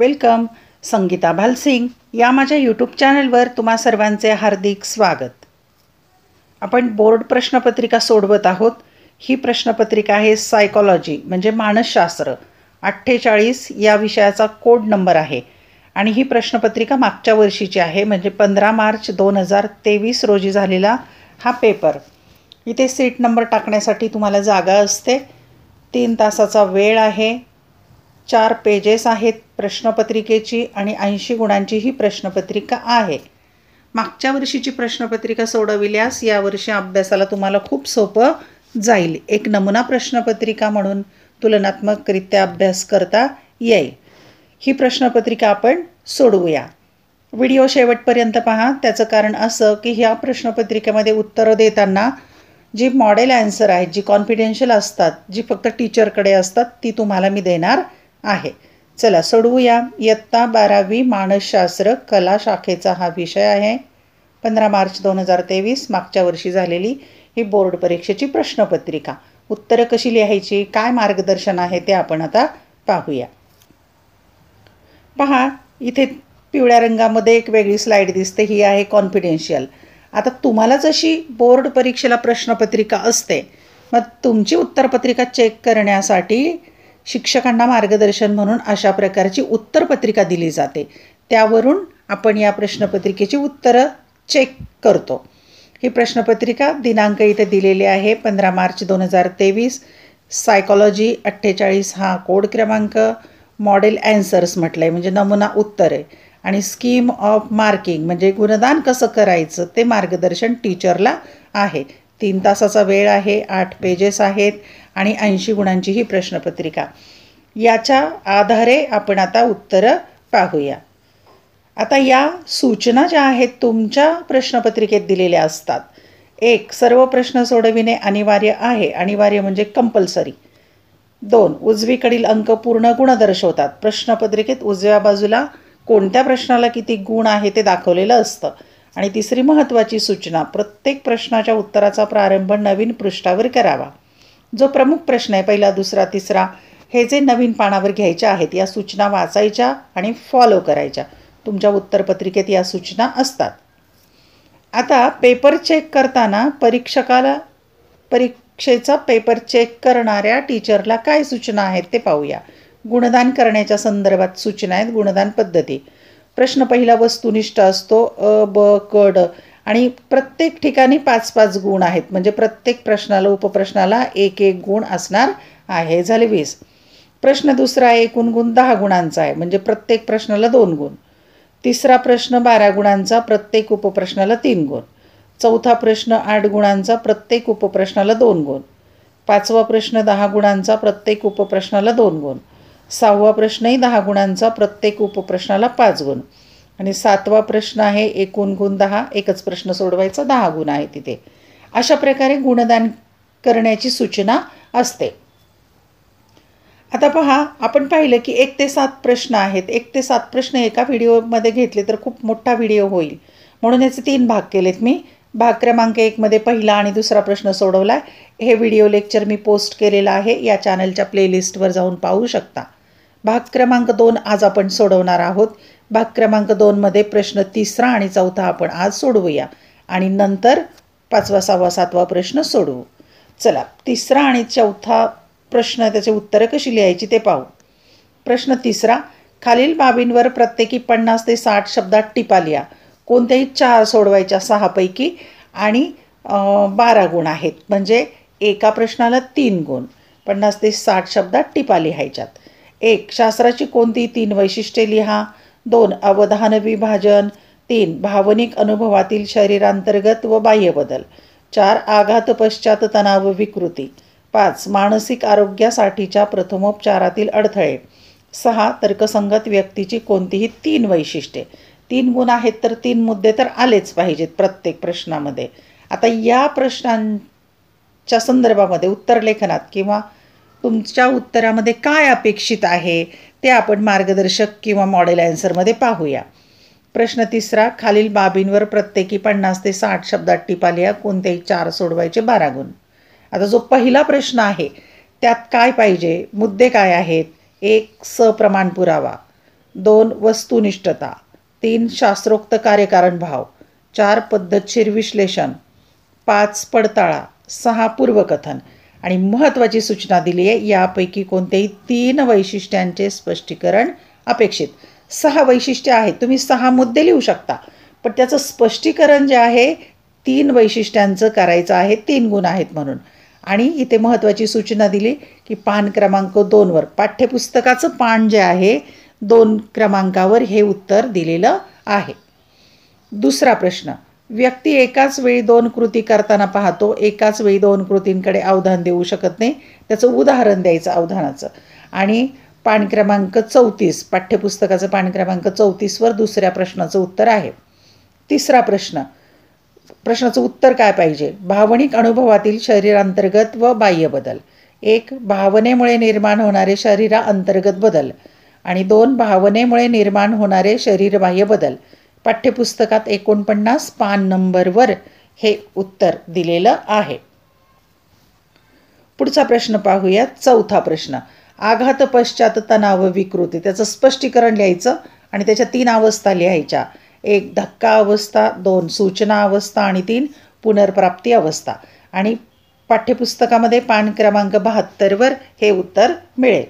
Welcome. Sangeeta Bhalsingh या माझ्या YouTube चॅनलवर तुम्हा सर्वांचे हार्दिक स्वागत. आपण बोर्ड प्रश्नपत्रिका सोडवत आहोत. ही प्रश्नपत्रिका आहे सायकॉलॉजी म्हणजे मानसशास्त्र 48 या विषयाचा कोड नंबर आहे आणि ही प्रश्नपत्रिका मागच्या वर्षीची आहे म्हणजे 15 मार्च 2023 रोजी झालेला हा पेपर. इथे सीट नंबर टाकण्यासाठी तुम्हाला जागा असते. 3 तासाचा वेळ आहे. 4 पेजेस आहेत प्रश्नपत्रिकेची आणि 80 गुणांची ही प्रश्नपत्रिका आहे. मागच्या वर्षीची प्रश्नपत्रिका सोडविल्यास यावर्षी अभ्यासाला तुम्हाला खूप सोपं जाईल. एक नमुना प्रश्नपत्रिका म्हणून तुलनात्मकरित्या अभ्यास करता येईल. ही प्रश्नपत्रिका आपण सोडवूया. व्हिडिओ शेवटपर्यंत पहा. त्याचं कारण असं की ह्या प्रश्नपत्रिकेमध्ये उत्तरं देताना जी मॉडेल ॲन्सर आहेत, जी कॉन्फिडेन्शियल असतात, जी फक्त टीचरकडे असतात, ती तुम्हाला मी देणार आहे. चला सोडवूया. इयत्ता 12वी मानसशास्त्र कला शाखेचा हा विषय आहे. 15 मार्च 2023 मागच्या वर्षी झालेली ही बोर्ड परीक्षेची प्रश्नपत्रिका. उत्तरं कशी लिहायची, काय मार्गदर्शन आहे ते आपण आता पाहूया. पहा, इथे पिवळ्या रंगामध्ये एक वेगळी स्लाईड दिसते. ही आहे कॉन्फिडेन्शियल. आता तुम्हाला जशी बोर्ड परीक्षेला प्रश्नपत्रिका असते, मग तुमची उत्तरपत्रिका चेक करण्यासाठी शिक्षकांना मार्गदर्शन म्हणून अशा प्रकारची उत्तरपत्रिका दिली जाते. त्यावरून आपण या प्रश्नपत्रिकेची उत्तरं चेक करतो. ही प्रश्नपत्रिका दिनांक इथे दिलेली आहे 15 मार्च 2023. सायकॉलॉजी 48 हा कोड क्रमांक. मॉडेल ॲन्सर्स म्हटलं आहे म्हणजे नमुना उत्तर आहे. आणि स्कीम ऑफ मार्किंग म्हणजे गुणदान कसं करायचं ते मार्गदर्शन टीचरला आहे. 3 तासाचा वेळ आहे. 8 पेजेस आहेत आणि 80 गुणांची ही प्रश्नपत्रिका. याच्या आधारे आपण आता उत्तरं पाहूया. आता या सूचना ज्या आहेत तुमच्या प्रश्नपत्रिकेत दिलेल्या असतात. 1. सर्व प्रश्न सोडविणे अनिवार्य आहे. अनिवार्य म्हणजे कंपल्सरी. 2. उजवीकडील अंक पूर्ण गुण दर्शवतात. प्रश्नपत्रिकेत उजव्या बाजूला कोणत्या प्रश्नाला किती गुण आहे ते दाखवलेलं असतं. आणि 3री महत्त्वाची सूचना, प्रत्येक प्रश्नाच्या उत्तराचा प्रारंभ नवीन पृष्ठावर करावा. जो प्रमुख प्रश्न आहे, पहिला, दुसरा, तिसरा, हे जे नवीन पानावर घ्यायचे आहेत, या सूचना वाचायच्या आणि फॉलो करायच्या. तुमच्या उत्तरपत्रिकेत या सूचना असतात. आता पेपर चेक करताना परीक्षेचा पेपर चेक करणाऱ्या टीचरला काय सूचना आहेत ते पाहूया. गुणदान करण्याच्या संदर्भात सूचना आहेत. गुणदान पद्धती. प्रश्न पहिला वस्तुनिष्ठ असतो. अ, ब, क, ड आणि प्रत्येक ठिकाणी 5-5 गुण आहेत म्हणजे प्रत्येक प्रश्नाला उपप्रश्नाला 1-1 गुण असणार आहे. झाले 20. प्रश्न दुसरा एकूण गुण 10 गुणांचा आहे म्हणजे प्रत्येक प्रश्नाला 2 गुण. तिसरा प्रश्न 12 गुणांचा, प्रत्येक उपप्रश्नाला 3 गुण. चौथा प्रश्न 8 गुणांचा, प्रत्येक उपप्रश्नाला 2 गुण. 5वा प्रश्न 10 गुणांचा, प्रत्येक उपप्रश्नाला 2 गुण. 6वा प्रश्नही 10 गुणांचा, प्रत्येक उपप्रश्नाला 5 गुण. आणि 7वा प्रश्न आहे एकूण गुण 10, एकच प्रश्न सोडवायचा, 10 गुण आहे तिथे. अशा प्रकारे गुणदान करण्याची सूचना असते. आता पहा, आपण पाहिलं की 1 ते 7 प्रश्न आहेत. 1 ते 7 प्रश्न एका व्हिडिओमध्ये घेतले तर खूप मोठा व्हिडिओ होईल म्हणून याचे 3 भाग केलेत मी. भाग क्रमांक 1मध्ये पहिला आणि दुसरा प्रश्न सोडवला आहे. हे व्हिडिओ लेक्चर मी पोस्ट केलेलं आहे. या चॅनलच्या प्लेलिस्टवर जाऊन पाहू शकता. भाग क्रमांक 2 आज आपण सोडवणार आहोत. भाग क्रमांक 2मध्ये प्रश्न 3रा आणि 4था आपण आज सोडवूया आणि नंतर 5वा, 6वा, 7वा प्रश्न सोडवू. चला, 3रा आणि 4था प्रश्न त्याचे उत्तरं कशी लिहायची ते पाहू. प्रश्न 3रा, खालील बाबींवर प्रत्येकी 50 ते 60 शब्दात टिपा लिहा. कोणत्याही 4 सोडवायच्या 6 पैकी आणि 12 गुण आहेत म्हणजे एका प्रश्नाला 3 गुण. 50 ते 60 शब्दात टिपा लिहायच्यात. 1. शास्त्राची कोणती 3 वैशिष्ट्ये लिहा. 2. अवधान विभाजन. 3. भावनिक अनुभवातील शरीरांतर्गत व बाह्य बदल. 4. आघात पश्चात तणाव विकृती. 5. मानसिक आरोग्यासाठीच्या प्रथमोपचारातील अडथळे. 6. तर्कसंगत व्यक्तीची कोणतीही 3 वैशिष्ट्ये. 3 गुण आहेत तर 3 मुद्दे तर आलेच पाहिजेत प्रत्येक प्रश्नामध्ये. आता या प्रश्नांच्या संदर्भामध्ये उत्तरलेखनात किंवा तुमच्या उत्तरामध्ये काय अपेक्षित आहे ते आपण मार्गदर्शक किंवा मॉडेल ॲन्सरमध्ये पाहूया. प्रश्न 3रा, खालील बाबींवर प्रत्येकी 50 ते 60 शब्दात टिपा लिहा. कोणतेही 4 सोडवायचे, 12 गुण. आता जो पहिला प्रश्न आहे त्यात काय पाहिजे, मुद्दे काय आहेत. 1. सप्रमाण पुरावा. 2 वस्तुनिष्ठता, 3 शास्त्रोक्त कार्यकारण भाव, 4 पद्धतशीर विश्लेषण, 5 पडताळा, 6 पूर्वकथन आणि महत्त्वाची सूचना दिली आहे, यापैकी कोणत्याही 3 वैशिष्ट्यांचे स्पष्टीकरण अपेक्षित. 6 वैशिष्ट्ये आहेत, तुम्ही 6 मुद्दे लिहू शकता, पण त्याचं स्पष्टीकरण जे आहे 3 वैशिष्ट्यांचं करायचं आहे, 3 गुण आहेत म्हणून. आणि इथे महत्त्वाची सूचना दिली की पान क्रमांक 2वर पाठ्यपुस्तकाचं पान जे आहे 2 क्रमांकावर हे उत्तर दिलेलं आहे. दुसरा प्रश्न, व्यक्ती एकाच वेळी 2 कृती करताना पाहतो, एकाच वेळी 2 कृतींकडे अवधान देऊ शकत नाही, त्याचं उदाहरण द्यायचं अवधानाचं. आणि पान क्रमांक 34, पाठ्यपुस्तकाचं पान क्रमांक 34वर दुसऱ्या प्रश्नाचं उत्तर आहे. तिसरा प्रश्न, प्रश्नाचं उत्तर काय पाहिजे? भावनिक अनुभवातील शरीरांतर्गत व बाह्य बदल. 1 भावनेमुळे निर्माण होणारे शरीरांतर्गत बदल आणि 2 भावनेमुळे निर्माण होणारे शरीरबाह्य बदल. पाठ्यपुस्तकात 49 पान नंबरवर हे उत्तर दिलेलं आहे. पुढचा प्रश्न पाहूया. चौथा प्रश्न, आघात पश्चात तणाव विकृती, त्याचं स्पष्टीकरण लिहायचं आणि त्याच्या 3 अवस्था लिहायच्या. 1 धक्का अवस्था, 2 सूचना अवस्था आणि 3 पुनर्प्राप्ती अवस्था. आणि पाठ्यपुस्तकामध्ये पान क्रमांक 72वर हे उत्तर मिळेल.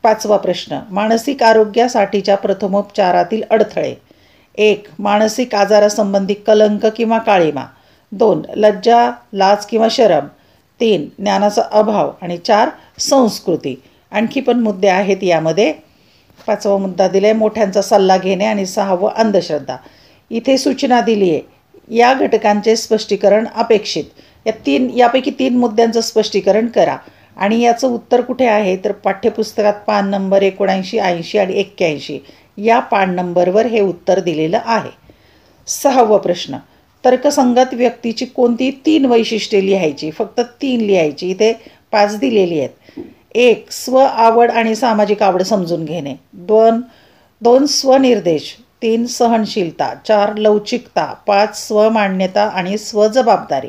5वा प्रश्न, मानसिक आरोग्यासाठीच्या प्रथमोपचारातील अडथळे. 1 मानसिक आजारासंबंधी कलंक किंवा काळिमा, 2 लज्जा, लाज किंवा शरम, 3 ज्ञानाचा अभाव आणि 4 संस्कृती. आणखी पण मुद्दे आहेत यामध्ये. 5वा मुद्दा दिला आहे मोठ्यांचा सल्ला घेणे आणि 6वं अंधश्रद्धा. इथे सूचना दिली आहे, या घटकांचे स्पष्टीकरण अपेक्षित. यापैकी 3 मुद्द्यांचं स्पष्टीकरण करा. आणि याचं उत्तर कुठे आहे तर पाठ्यपुस्तकात पान नंबर 79, 80 आणि 81 या पान नंबरवर हे उत्तर दिलेलं आहे. 6वा प्रश्न, तर्कसंगत व्यक्तीची कोणती 3 वैशिष्ट्ये लिहायची? फक्त 3 लिहायची. इथे 5 दिलेली आहेत. 1 स्व आवड आणि सामाजिक आवड समजून घेणे, 2 स्वनिर्देश, 3 सहनशीलता, 4 लवचिकता, 5 स्वमान्यता आणि स्वजबाबदारी.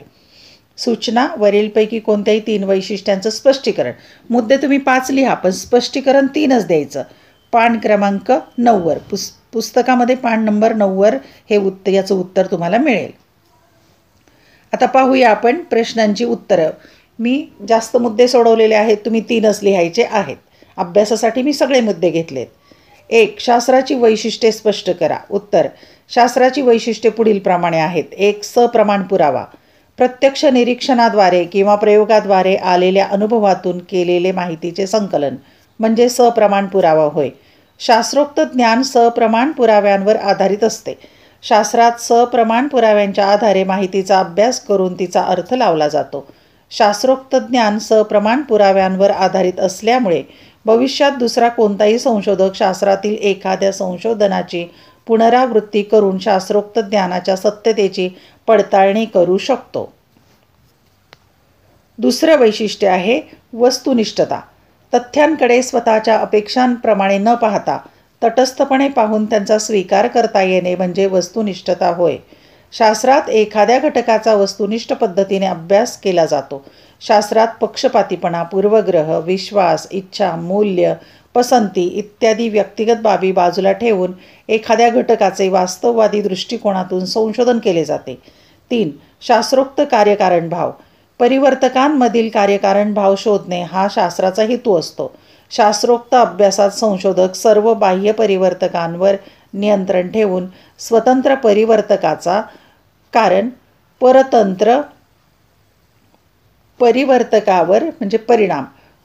सूचना, वरीलपैकी कोणत्याही 3 वैशिष्ट्यांचं स्पष्टीकरण. मुद्दे तुम्ही 5 लिहा, पण स्पष्टीकरण 3च द्यायचं. पान क्रमांक 9वर, पुस्तकामध्ये पान नंबर 9वर हे याचं उत्तर तुम्हाला मिळेल. आता पाहूया आपण प्रश्नांची उत्तरं. मी जास्त मुद्दे सोडवलेले आहेत, तुम्ही 3च लिहायचे आहेत. अभ्यासासाठी मी सगळे मुद्दे घेतलेत. 1 शास्त्राची वैशिष्ट्ये स्पष्ट करा. उत्तर, शास्त्राची वैशिष्ट्ये पुढीलप्रमाणे आहेत. 1 सप्रमाण पुरावा, प्रत्यक्ष निरीक्षणाद्वारे किंवा प्रयोगाद्वारे आलेल्या अनुभवातून केलेले माहितीचे संकलन म्हणजे सप्रमाण पुरावा होय. शास्त्रोक्त ज्ञान सप्रमाण पुराव्यांवर आधारित असते. शास्त्रात सप्रमाण पुराव्यांच्या आधारे माहितीचा अभ्यास करून तिचा अर्थ लावला जातो. शास्त्रोक्त ज्ञान सप्रमाण पुराव्यांवर आधारित असल्यामुळे भविष्यात दुसरा कोणताही संशोधक शास्त्रातील एखाद्या संशोधनाची पुनरावृत्ती करून शास्त्रोक्त ज्ञानाच्या सत्यतेची पडताळणी करू शकतो. दुसरं वैशिष्ट्य आहे वस्तुनिष्ठता. तथ्यांकडे स्वतःच्या अपेक्षांप्रमाणे न पाहता तटस्थपणे पाहून त्यांचा स्वीकार करता येणे म्हणजे वस्तुनिष्ठता होय. शास्त्रात एखाद्या घटकाचा वस्तुनिष्ठ पद्धतीने अभ्यास केला जातो. शास्त्रात पक्षपातीपणा, पूर्वग्रह, विश्वास, इच्छा, मूल्य, पसंती इत्यादी व्यक्तिगत बाबी बाजूला ठेवून एखाद्या घटकाचे वास्तववादी दृष्टिकोनातून संशोधन केले जाते. 3 शास्त्रोक्त कार्यकारण भाव. परिवर्तकांमधील कार्यकारण भाव शोधणे हा शास्त्राचा हेतू असतो. शास्त्रोक्त अभ्यासात संशोधक सर्व बाह्य परिवर्तकांवर नियंत्रण ठेवून स्वतंत्र परिवर्तकाचा कारण परतंत्र परिवर्तकावर म्हणजे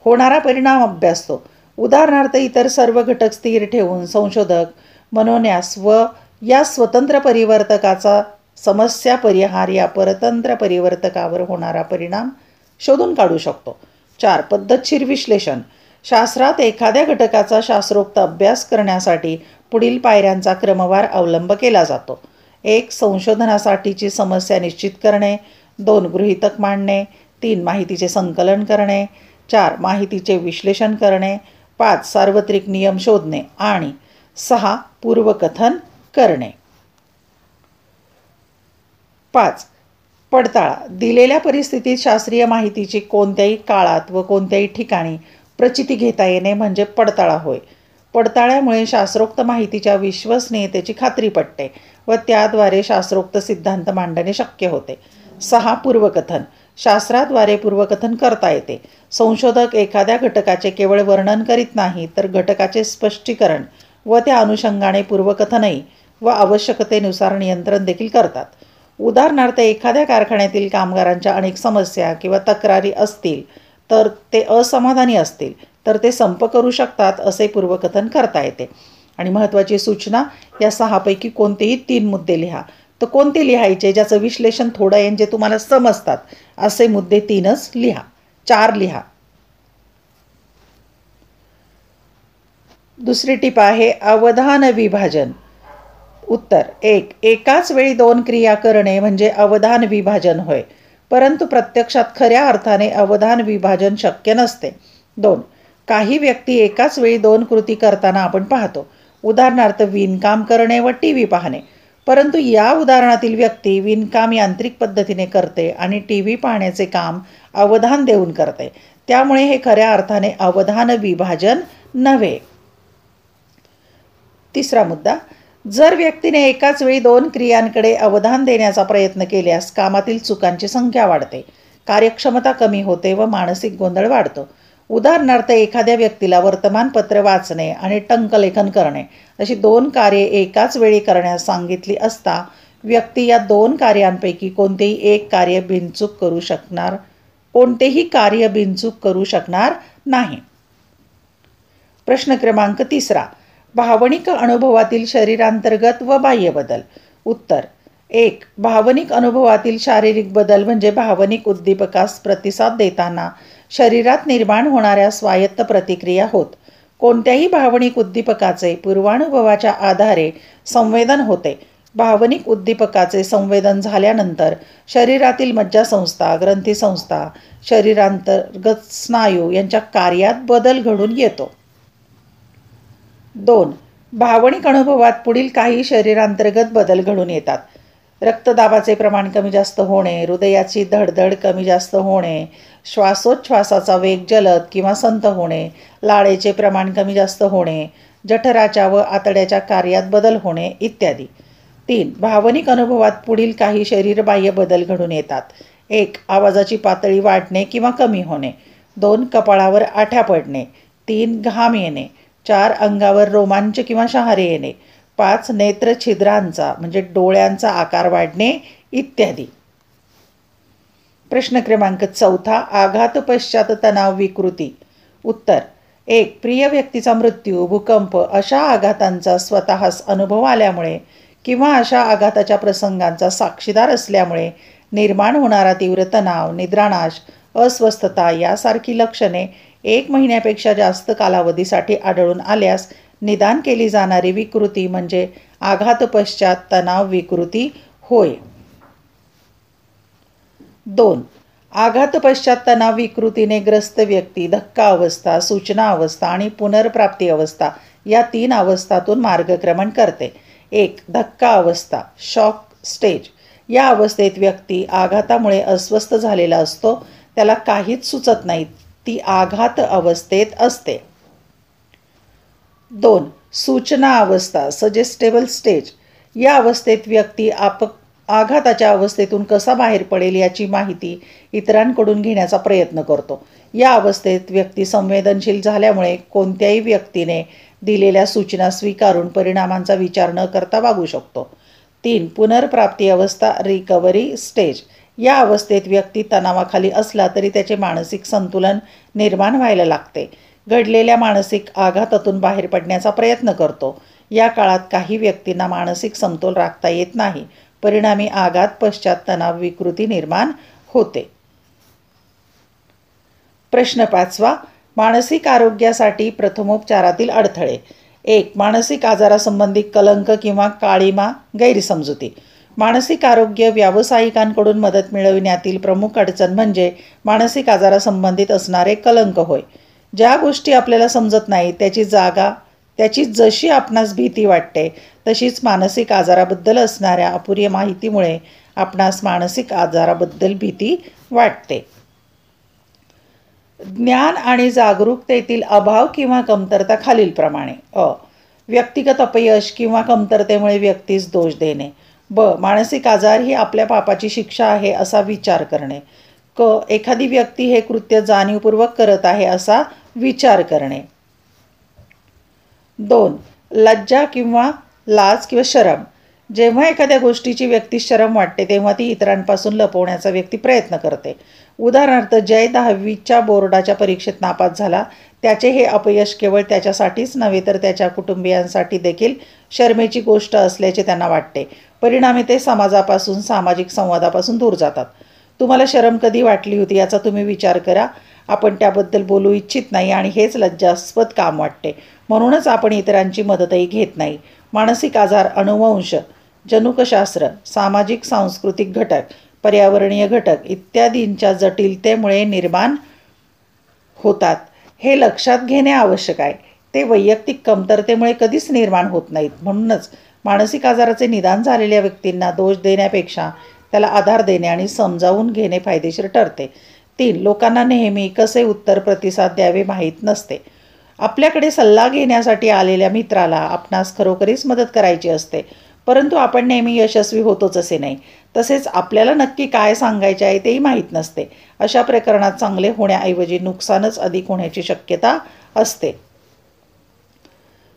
होणारा परिणाम अभ्यासतो. उदाहरणार्थ इतर सर्व घटक स्थिर ठेवून संशोधक मनोन्यास व या स्वतंत्र परिवर्तकाचा समस्या परिहार या परतंत्र परिवर्तकावर होणारा परिणाम शोधून काढू शकतो. 4 पद्धतशीर विश्लेषण. शास्त्रात एखाद्या घटकाचा शास्त्रोक्त अभ्यास करण्यासाठी पुढील पायऱ्यांचा क्रमवार अवलंब केला जातो. 1 संशोधनासाठीची समस्या निश्चित करणे, 2 गृहीतक मांडणे, 3 माहितीचे संकलन करणे, 4 माहितीचे विश्लेषण करणे, 5 सार्वत्रिक नियम शोधणे आणि 6 पूर्वकथन करणे. 5 पडताळा. दिलेल्या परिस्थितीत शास्त्रीय माहितीची कोणत्याही काळात व कोणत्याही ठिकाणी प्रचिती घेता येणे म्हणजे पडताळा होय. पडताळ्यामुळे शास्त्रोक्त माहितीच्या विश्वसनीयतेची खात्री पटते व त्याद्वारे शास्त्रोक्त सिद्धांत मांडणे शक्य होते. 6. पूर्वकथन. शास्त्राद्वारे पूर्वकथन करता येते. संशोधक एखाद्या घटकाचे केवळ वर्णन करीत नाही तर घटकाचे स्पष्टीकरण व त्या अनुषंगाने पूर्वकथनही व आवश्यकतेनुसार नियंत्रण देखील करतात. उदाहरणार्थ, एखाद्या कारखान्यातील कामगारांच्या अनेक समस्या किंवा तक्रारी असतील तर ते असमाधानी असतील तर ते संप करू शकतात असे पूर्वकथन करता येते. आणि महत्त्वाची सूचना, या 6 पैकी कोणतेही 3 मुद्दे लिहा. तर कोणते लिहायचे? ज्याचं विश्लेषण थोडं आहे, जे तुम्हाला समजतात असे मुद्दे 3च लिहा, 4 लिहा. दुसरी टीप आहे अवधान विभाजन. उत्तर: 1. एकाच वेळी 2 क्रिया करणे म्हणजे अवधान विभाजन होय, परंतु प्रत्यक्षात खऱ्या अर्थाने अवधान विभाजन शक्य नसते. 2. काही व्यक्ती एकाच वेळी 2 कृती करताना आपण पाहतो. उदाहरणार्थ, विणकाम करणे व टी व्ही पाहणे. परंतु या उदाहरणातील व्यक्ती विणकाम यांत्रिक पद्धतीने करते आणि टी व्ही पाहण्याचे काम अवधान देऊन करते. त्यामुळे हे खऱ्या अर्थाने अवधान विभाजन नव्हे. तिसरा मुद्दा, जर व्यक्तीने एकाच वेळी 2 क्रियांकडे अवधान देण्याचा प्रयत्न केल्यास कामातील चुकांची संख्या वाढते, कार्यक्षमता कमी होते व मानसिक गोंधळ वाढतो. उदाहरणार्थ, एखाद्या व्यक्तीला वर्तमानपत्र वाचणे आणि टंकलेखन करणे अशी 2 कार्ये एकाच वेळी करण्यास सांगितली असता व्यक्ती या 2 कार्यांपैकी कोणतेही कार्य बिनचूक करू शकणार नाही. प्रश्न क्रमांक 3. भावनिक अनुभवातील शरीरांतर्गत व बाह्य बदल. उत्तर: 1. भावनिक अनुभवातील शारीरिक बदल म्हणजे भावनिक उद्दीपकास प्रतिसाद देताना शरीरात निर्माण होणाऱ्या स्वायत्त प्रतिक्रिया होत. कोणत्याही भावनिक उद्दीपकाचे पूर्वानुभवाच्या आधारे संवेदन होते. भावनिक उद्दीपकाचे संवेदन झाल्यानंतर शरीरातील मज्जासंस्था, ग्रंथीसंस्था, शरीरांतर्गत स्नायू यांच्या कार्यात बदल घडून येतो. 2. भावनिक अनुभवात पुढील काही शरीरांतर्गत बदल घडून येतात. रक्तदाबाचे प्रमाण कमी जास्त होणे, हृदयाची धडधड कमी जास्त होणे, श्वासोच्छ्वासाचा वेग जलद किंवा संथ होणे, लाळेचे प्रमाण कमी जास्त होणे, जठराच्या व आतड्याच्या कार्यात बदल होणे इत्यादी. 3. भावनिक अनुभवात पुढील काही शरीरबाह्य बदल घडून येतात. 1. आवाजाची पातळी वाढणे किंवा कमी होणे. 2. कपाळावर आठ्या पडणे. 3. घाम येणे. 4. अंगावर रोमांच किंवा शहारे येणे. 5. नेत्र छिद्रांचा म्हणजे डोळ्यांचा आकार वाढणे इत्यादी. प्रश्न क्रमांक 4. आघात पश्चात तणाव विकृती. उत्तर: 1. प्रिय व्यक्तीचा मृत्यू, भूकंप अशा आघातांचा स्वतःस अनुभव आल्यामुळे किंवा अशा आघाताच्या प्रसंगांचा साक्षीदार असल्यामुळे निर्माण होणारा तीव्र तणाव, निद्रानाश, अस्वस्थता यासारखी लक्षणे 1 महिन्यापेक्षा जास्त कालावधीसाठी आढळून आल्यास निदान केली जाणारी विकृती म्हणजे आघात पश्चात तणाव विकृती होय. 2. आघात पश्चात तणाव विकृतीने ग्रस्त व्यक्ती धक्का अवस्था, सूचना अवस्था आणि पुनर्प्राप्ती अवस्था या 3 अवस्थातून मार्गक्रमण करते. 1. धक्का अवस्था, शॉक स्टेज. या अवस्थेत व्यक्ती आघातामुळे अस्वस्थ झालेला असतो, त्याला काहीच सुचत नाही, ती आघात अवस्थेत असते. 2. सूचना अवस्था, सजेस्टेबल स्टेज. या अवस्थेत व्यक्ती आघाताच्या अवस्थेतून कसा बाहेर पडेल याची माहिती इतरांकडून घेण्याचा प्रयत्न करतो. या अवस्थेत व्यक्ती संवेदनशील झाल्यामुळे कोणत्याही व्यक्तीने दिलेल्या सूचना स्वीकारून परिणामांचा विचार न करता वागू शकतो. 3. पुनर्प्राप्ती अवस्था, रिकव्हरी स्टेज. या अवस्थेत व्यक्ती तणावाखाली असला तरी त्याचे मानसिक संतुलन निर्माण व्हायला लागते. घडलेल्या मानसिक आघातातून बाहेर पडण्याचा प्रयत्न करतो. या काळात काही व्यक्तींना मानसिक समतोल राखता येत नाही. परिणामी आघात पश्चात तणाव विकृती निर्माण होते. प्रश्न 5. मानसिक आरोग्यासाठी प्रथमोपचारातील अडथळे. 1. मानसिक आजारासंबंधी कलंक किंवा काळिमा गैरसमजुती. मानसिक आरोग्य व्यावसायिकांकडून मदत मिळविण्यातील प्रमुख अडचण म्हणजे मानसिक आजारासंबंधित असणारे कलंक होय. ज्या गोष्टी आपल्याला समजत नाही त्याची जशी आपणास भीती वाटते तशीच मानसिक आजाराबद्दल असणाऱ्या अपुरी माहितीमुळे आपणास मानसिक आजाराबद्दल भीती वाटते. ज्ञान आणि जागरूकतेतील अभाव किंवा कमतरता खालीलप्रमाणे. व्यक्तिगत अपयश किंवा कमतरतेमुळे व्यक्तीस दोष देणे. मानसिक आजार ही आपल्या पापाची शिक्षा आहे असा विचार करणे. एखादी व्यक्ती हे कृत्य जाणीवपूर्वक करत आहे असा विचार करणे. 2. लज्जा किंवा लाज किंवा शरम. जेव्हा एखाद्या गोष्टीची व्यक्ती शरम वाटते तेव्हा ती इतरांपासून लपवण्याचा व्यक्ती प्रयत्न करते. उदाहरणार्थ, जय 10वीच्या बोर्डाच्या परीक्षेत नापास झाला. त्याचे हे अपयश केवळ त्याच्यासाठीच नव्हे तर त्याच्या कुटुंबियांसाठी देखील शरमेची गोष्ट असल्याचे त्यांना वाटते. परिणामी ते समाजापासून, सामाजिक संवादापासून दूर जातात. तुम्हाला शरम कधी वाटली होती याचा तुम्ही विचार करा. आपण त्याबद्दल बोलू इच्छित नाही आणि हेच लज्जास्पद काम वाटते. म्हणूनच आपण इतरांची मदतही घेत नाही. मानसिक आजार अनुवंश, जनुकशास्त्र, सामाजिक सांस्कृतिक घटक, पर्यावरणीय घटक इत्यादींच्या जटिलतेमुळे निर्माण होतात हे लक्षात घेणे आवश्यक आहे. ते वैयक्तिक कमतरतेमुळे कधीच निर्माण होत नाहीत. म्हणूनच मानसिक आजाराचे निदान झालेल्या व्यक्तींना दोष देण्यापेक्षा त्याला आधार देणे आणि समजावून घेणे फायदेशीर ठरते. 3. लोकांना नेहमी कसे उत्तर प्रतिसाद द्यावे माहीत नसते. आपल्याकडे सल्ला घेण्यासाठी आलेल्या मित्राला आपणास खरोखरीच मदत करायची असते, परंतु आपण नेहमी यशस्वी होतोच असे नाही. तसेच आपल्याला नक्की काय सांगायचे आहे तेही माहीत नसते. अशा प्रकरणात चांगले होण्याऐवजी नुकसानच अधिक होण्याची शक्यता असते.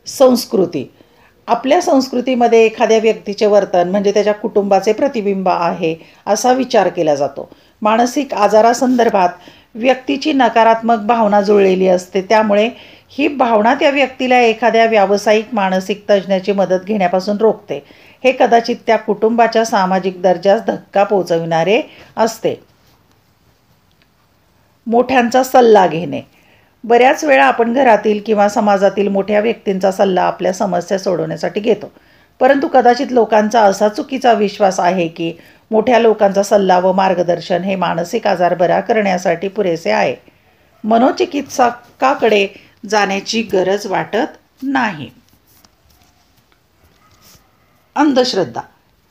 संस्कृती. आपल्या संस्कृतीमध्ये एखाद्या व्यक्तीचे वर्तन म्हणजे त्याच्या कुटुंबाचे प्रतिबिंब आहे असा विचार केला जातो. मानसिक आजारासंदर्भात व्यक्तीची नकारात्मक भावना जुळलेली असते. त्यामुळे ही भावना त्या व्यक्तीला एखाद्या व्यावसायिक मानसिक तज्ज्ञाची मदत घेण्यापासून रोखते. हे कदाचित त्या कुटुंबाच्या सामाजिक दर्जास धक्का पोहोचविणारे असते. मोठ्यांचा सल्ला घेणे. बऱ्याच वेळा आपण घरातील किंवा समाजातील मोठ्या व्यक्तींचा सल्ला आपल्या समस्या सोडवण्यासाठी घेतो. परंतु कदाचित लोकांचा असा चुकीचा विश्वास आहे की मोठ्या लोकांचा सल्ला व मार्गदर्शन हे मानसिक आजार बरा करण्यासाठी पुरेसे आहे. मनोचिकित्सकाकडे जाण्याची गरज वाटत नाही. अंधश्रद्धा.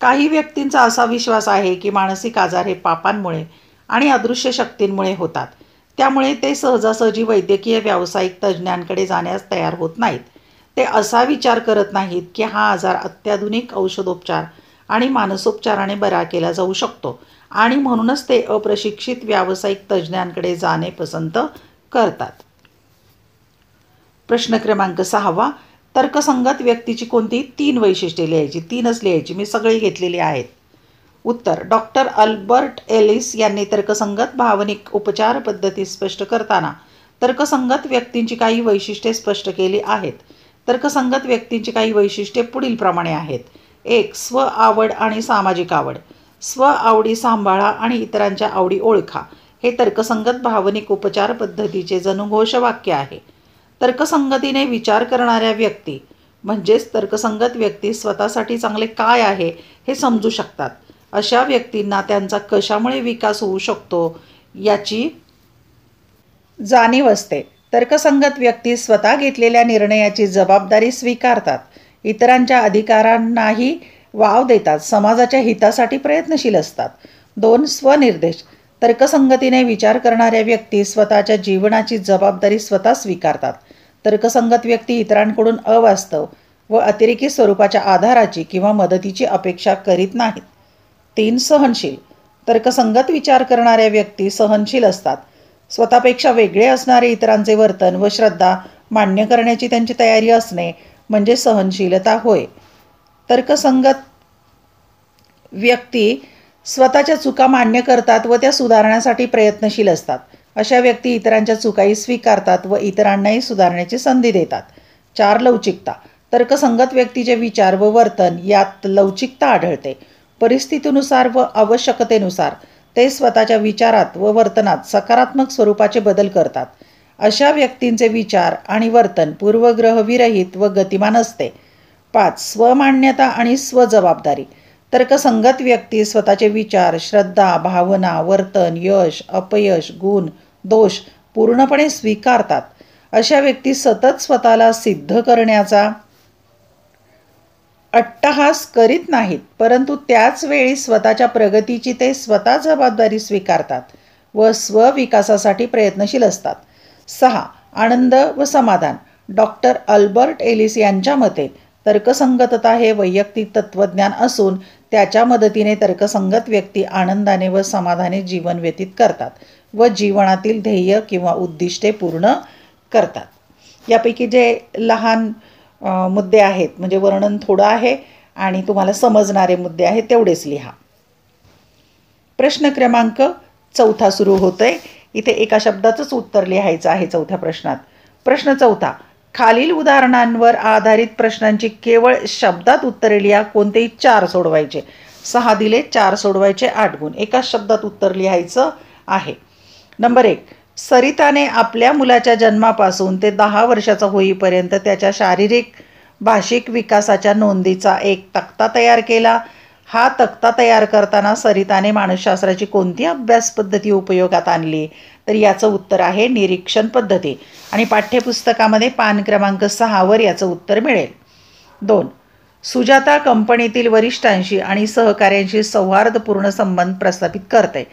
काही व्यक्तींचा असा विश्वास आहे की मानसिक आजार हे पापांमुळे आणि अदृश्य शक्तींमुळे होतात. त्यामुळे ते सहजासहजी वैद्यकीय व्यावसायिक तज्ज्ञांकडे जाण्यास तयार होत नाहीत. ते असा विचार करत नाहीत की हा आजार अत्याधुनिक औषधोपचार आणि मानसोपचाराने बरा केला जाऊ शकतो आणि म्हणूनच ते अप्रशिक्षित व्यावसायिक तज्ज्ञांकडे जाणे पसंत करतात. प्रश्न क्रमांक 6. तर्कसंगत व्यक्तीची कोणती 3 वैशिष्ट्ये लिहायची. 3च लिहायची, मी सगळी घेतलेली आहेत. उत्तर. डॉक्टर अल्बर्ट एलिस यांनी तर्कसंगत भावनिक उपचार पद्धती स्पष्ट करताना तर्कसंगत व्यक्तींची काही वैशिष्ट्ये स्पष्ट केली आहेत. तर्कसंगत व्यक्तींची काही वैशिष्ट्ये पुढीलप्रमाणे आहेत. 1. स्व आवड आणि सामाजिक आवड. स्व आवडी सांभाळा आणि इतरांच्या आवडी ओळखा हे तर्कसंगत भावनिक उपचार पद्धतीचे जणू घोषवाक्य आहे. तर्कसंगतीने विचार करणाऱ्या व्यक्ती म्हणजेच तर्कसंगत व्यक्ती स्वतःसाठी चांगले काय आहे हे समजू शकतात. अशा व्यक्तींना त्यांचा कशामुळे विकास होऊ शकतो याची जाणीव असते. तर्कसंगत व्यक्ती स्वतः घेतलेल्या निर्णयाची जबाबदारी स्वीकारतात, इतरांच्या अधिकारांनाही वाव देतात, समाजाच्या हितासाठी प्रयत्नशील असतात. 2. स्वनिर्देश. तर्कसंगतीने विचार करणाऱ्या व्यक्ती स्वतःच्या जीवनाची जबाबदारी स्वतः स्वीकारतात. तर्कसंगत व्यक्ती इतरांकडून अवास्तव व अतिरेकी स्वरूपाच्या आधाराची किंवा मदतीची अपेक्षा करीत नाहीत. 3. सहनशील. तर्कसंगत विचार करणाऱ्या व्यक्ती सहनशील असतात. स्वतःपेक्षा वेगळे असणारे इतरांचे वर्तन व श्रद्धा मान्य करण्याची त्यांची तयारी असणे म्हणजे सहनशीलता होय. तर्कसंगत व्यक्ती स्वतःच्या चुका मान्य करतात व त्या सुधारण्यासाठी प्रयत्नशील असतात. अशा व्यक्ती इतरांच्या चुकाही स्वीकारतात व इतरांनाही सुधारण्याची संधी देतात. 4. लवचिकता. तर्कसंगत व्यक्तीचे विचार व वर्तन यात लवचिकता आढळते. परिस्थितीनुसार व आवश्यकतेनुसार ते स्वतःच्या विचारात व वर्तनात सकारात्मक स्वरूपाचे बदल करतात. अशा व्यक्तींचे विचार आणि वर्तन पूर्वग्रहविरहित व गतिमान असते. 5. स्वमान्यता आणि स्वजबाबदारी. तर्कसंगत व्यक्ती स्वतःचे विचार, श्रद्धा, भावना, वर्तन, यश, अपयश, गुण, दोष पूर्णपणे स्वीकारतात. अशा व्यक्ती सतत स्वतःला सिद्ध करण्याचा अट्टहास करीत नाहीत, परंतु त्याच वेळी स्वतःच्या प्रगतीची ते स्वतः जबाबदारी स्वीकारतात. व स्वविकासासाठी प्रयत्नशील असतात. 6. आनंद व समाधान. डॉक्टर अल्बर्ट एलिस यांच्या मते तर्कसंगतता हे वैयक्तिक तत्त्वज्ञान असून त्याच्या मदतीने तर्कसंगत व्यक्ती आनंदाने व समाधाने जीवन व्यतीत करतात व जीवनातील ध्येय किंवा उद्दिष्टे पूर्ण करतात. यापैकी जे लहान मुद्दे आहेत, म्हणजे वर्णन थोडं आहे आणि तुम्हाला समजणारे मुद्दे आहेत तेवढेच लिहा. प्रश्न क्रमांक 4 सुरू होतोय. इथे एका शब्दाचंच उत्तर लिहायचं आहे 4थ्या प्रश्नात. प्रश्न 4. खालील उदाहरणांवर आधारित प्रश्नांची केवळ शब्दात उत्तरे लिहा. कोणतेही 4 सोडवायचे. 6 दिले, 4 सोडवायचे, 8 गुण. एकाच शब्दात उत्तर लिहायचं आहे. नंबर 1. सरिताने आपल्या मुलाच्या जन्मापासून ते 10 वर्षाचा होईपर्यंत त्याच्या शारीरिक भाषिक विकासाच्या नोंदीचा एक तक्ता तयार केला. हा तक्ता तयार करताना सरिताने मानसशास्त्राची कोणती अभ्यास पद्धती उपयोगात आणली? तर याचं उत्तर आहे निरीक्षण पद्धती. आणि पाठ्यपुस्तकामध्ये पान क्रमांक 6 याचं उत्तर मिळेल. 2. सुजाता कंपनीतील वरिष्ठांशी आणि सहकाऱ्यांशी सौहार्दपूर्ण संबंध प्रस्थापित करते,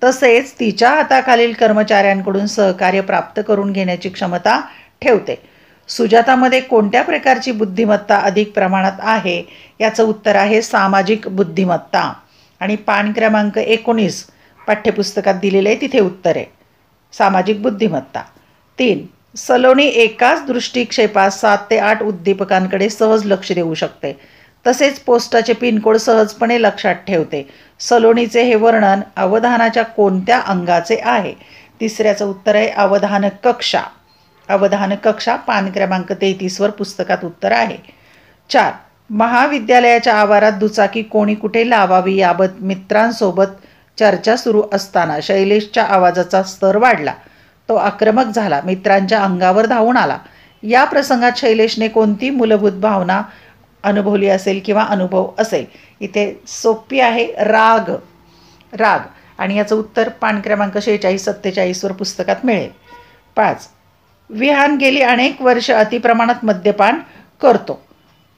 तसेच तिच्या हाताखालील कर्मचाऱ्यांकडून सहकार्य प्राप्त करून घेण्याची क्षमता ठेवते. सुजातामध्ये कोणत्या प्रकारची बुद्धिमत्ता अधिक प्रमाणात आहे? याचं उत्तर आहे सामाजिक बुद्धिमत्ता. आणि पान क्रमांक 19 पाठ्यपुस्तकात दिलेले आहे, तिथे उत्तर आहे सामाजिक बुद्धिमत्ता. 3. सलोनी एकाच दृष्टिक्षेपात 7 ते 8 उद्दीपकांकडे सहज लक्ष देऊ शकते, तसेच पोस्टाचे पिनकोड सहजपणे लक्षात ठेवते. सलोनीचे हे वर्णन अवधानाच्या कोणत्या अंगाचे आहे? तिसऱ्याचं उत्तर आहे अवधान कक्षा. अवधान कक्षा पान क्रमांक 33 पुस्तकात उत्तर आहे. 4. महाविद्यालयाच्या आवारात दुचाकी कोणी कुठे लावावी याबाबत मित्रांसोबत चर्चा सुरू असताना शैलेशच्या आवाजाचा स्तर वाढला. तो आक्रमक झाला, मित्रांच्या अंगावर धावून आला. या प्रसंगात शैलेशने कोणती मूलभूत भावना अनुभवली असेल किंवा अनुभव असेल? इथे सोपी आहे, राग. राग. आणि याचं उत्तर पान क्रमांक 46-47 पुस्तकात मिळेल. 5. विहान गेली अनेक वर्ष अतिप्रमाणात मद्यपान करतो.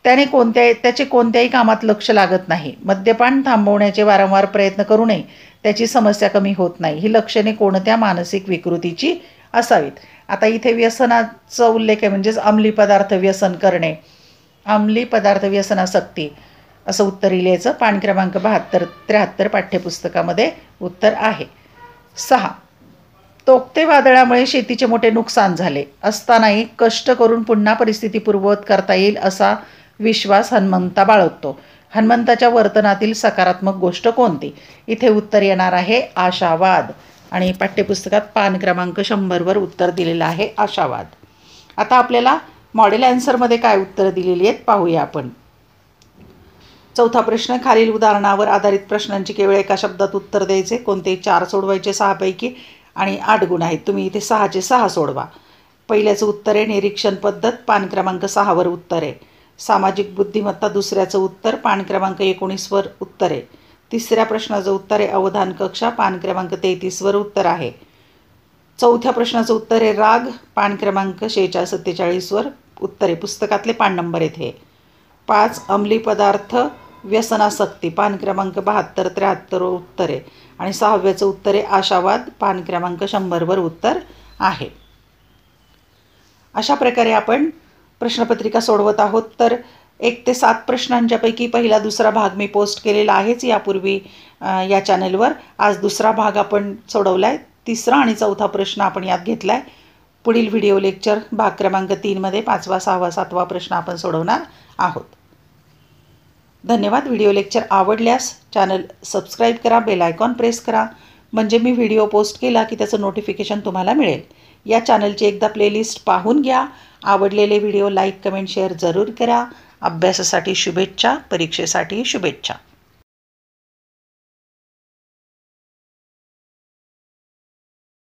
त्याचे कोणत्याही कामात लक्ष लागत नाही. मद्यपान थांबवण्याचे वारंवार प्रयत्न करूनही त्याची समस्या कमी होत नाही. ही लक्षणे कोणत्या मानसिक विकृतीची असावीत? आता इथे व्यसनाचा उल्लेख आहे, म्हणजेच अंमली पदार्थ व्यसन करणे, अंमली पदार्थ व्यसनासक्ती असं उत्तर लिहायचं. पान क्रमांक 72-73 पाठ्यपुस्तकामध्ये उत्तर आहे. 6. तोक्ते वादळामुळे शेतीचे मोठे नुकसान झाले असतानाही कष्ट करून पुन्हा परिस्थिती पूर्ववत करता येईल असा विश्वास हनुमंता बाळगतो. हनुमंताच्या वर्तनातील सकारात्मक गोष्ट कोणती? इथे उत्तर येणार आहे आशावाद. आणि पाठ्यपुस्तकात पान क्रमांक 100 उत्तर दिलेलं आहे आशावाद. आता आपल्याला मॉडेल ॲन्सरमध्ये काय उत्तरं दिलेली आहेत पाहूया आपण. 4था प्रश्न. खालील उदाहरणावर आधारित प्रश्नांची केवळ एका शब्दात उत्तर द्यायचे. कोणतेही 4 सोडवायचे 6 पैकी आणि 8 गुण आहेत. तुम्ही इथे 6चे 6 सोडवा. पहिल्याचं उत्तर आहे निरीक्षण पद्धत, पान क्रमांक 6 उत्तर आहे. सामाजिक बुद्धिमत्ता दुसऱ्याचं उत्तर पान क्रमांक 19 उत्तर आहे. तिसऱ्या प्रश्नाचं उत्तर आहे अवधान कक्षा, पान क्रमांक 33 उत्तर आहे. 4थ्या प्रश्नाचं उत्तर आहे राग, पान क्रमांक 46-47 उत्तर आहे. पुस्तकातले पान नंबर येथे. 5. अंमली पदार्थ व्यसनासक्ती, पान क्रमांक 72-73 उत्तर आहे. आणि 6व्याचं उत्तर आहे आशावाद, पान क्रमांक 100 उत्तर आहे. अशा प्रकारे आपण प्रश्नपत्रिका सोडवत आहोत. तर 1 ते 7 प्रश्नांच्यापैकी पहिला दुसरा भाग मी पोस्ट केलेला आहेच यापूर्वी या चॅनलवर. आज दुसरा भाग आपण सोडवला आहे. 3रा आणि 4था प्रश्न आपण यात घेतला आहे. पुढील व्हिडिओ लेक्चर भाग क्रमांक 3मध्ये 5वा, 6वा, 7वा प्रश्न आपण सोडवणार आहोत. धन्यवाद. व्हिडिओ लेक्चर आवडल्यास चॅनल सबस्क्राईब करा, बेल आयकॉन प्रेस करा, म्हणजे मी व्हिडिओ पोस्ट केला की त्याचं नोटिफिकेशन तुम्हाला मिळेल. या चॅनलची एकदा प्लेलिस्ट पाहून घ्या. आवडलेले व्हिडिओ लाईक, कमेंट, शेअर जरूर करा. अभ्यासासाठी शुभेच्छा, परीक्षेसाठी शुभेच्छा.